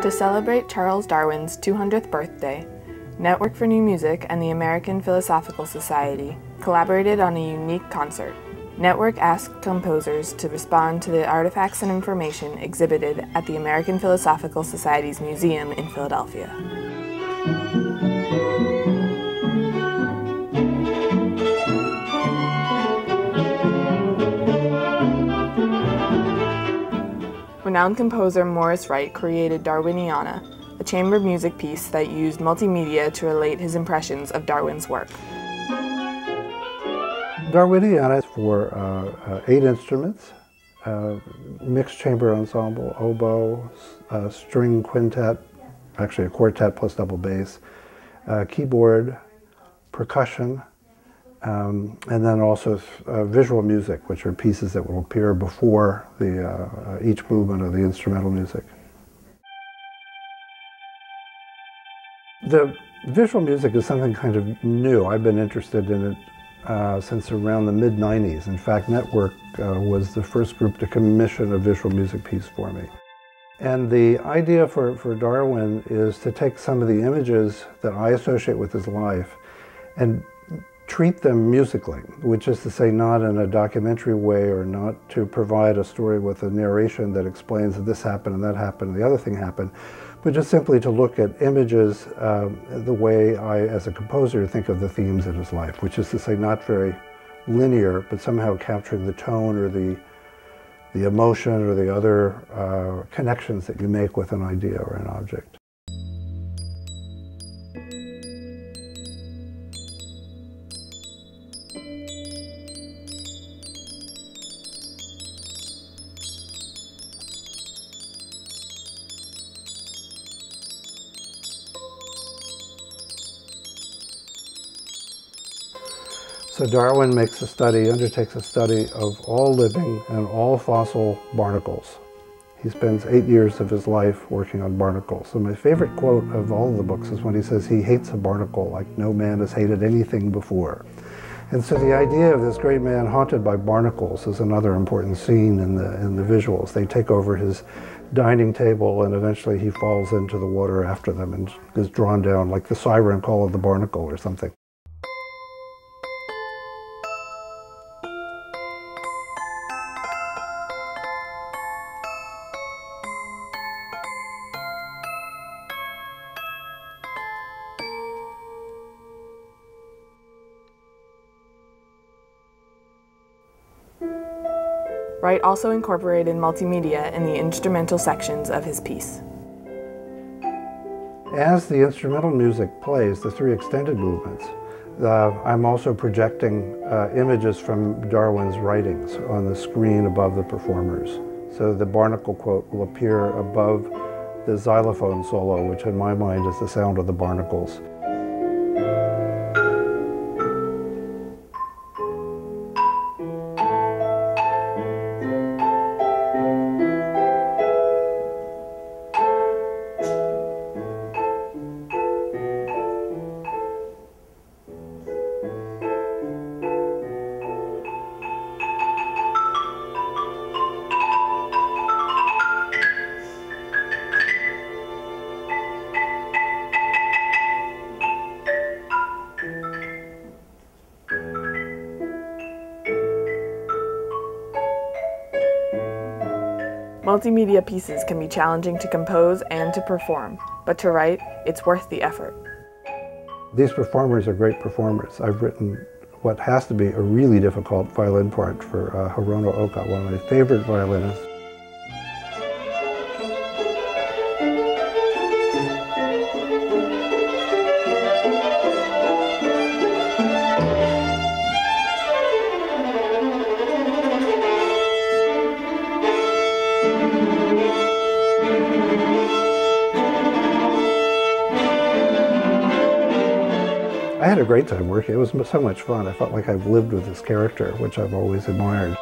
To celebrate Charles Darwin's 200th birthday, Network for New Music and the American Philosophical Society collaborated on a unique concert. Network asked composers to respond to the artifacts and information exhibited at the American Philosophical Society's museum in Philadelphia. Renowned composer Maurice Wright created Darwiniana, a chamber music piece that used multimedia to relate his impressions of Darwin's work. Darwiniana is for 8 instruments, mixed chamber ensemble, oboe, string quintet, actually a quartet plus double bass, keyboard, percussion, and then also visual music, which are pieces that will appear before each movement of the instrumental music. The visual music is something kind of new. I've been interested in it since around the mid-90s. In fact, Network was the first group to commission a visual music piece for me. And the idea for Darwin is to take some of the images that I associate with his life and treat them musically, which is to say not in a documentary way or not to provide a story with a narration that explains that this happened and that happened and the other thing happened, but just simply to look at images the way I, as a composer, think of the themes in his life, which is to say not very linear, but somehow capturing the tone or the emotion or the other connections that you make with an idea or an object. So Darwin undertakes a study of all living and all fossil barnacles. He spends 8 years of his life working on barnacles. So my favorite quote of all of the books is when he says he hates a barnacle like no man has hated anything before. And so the idea of this great man haunted by barnacles is another important scene in the visuals. They take over his dining table and eventually he falls into the water after them and is drawn down like the siren call of the barnacle or something. Wright also incorporated multimedia in the instrumental sections of his piece. As the instrumental music plays, the 3 extended movements, I'm also projecting images from Darwin's writings on the screen above the performers. So the barnacle quote will appear above the xylophone solo, which in my mind is the sound of the barnacles. Multimedia pieces can be challenging to compose and to perform, but to Wright, it's worth the effort. These performers are great performers. I've written what has to be a really difficult violin part for Hirono Oka, one of my favorite violinists. I had a great time working. It was so much fun. I felt like I've lived with this character, which I've always admired.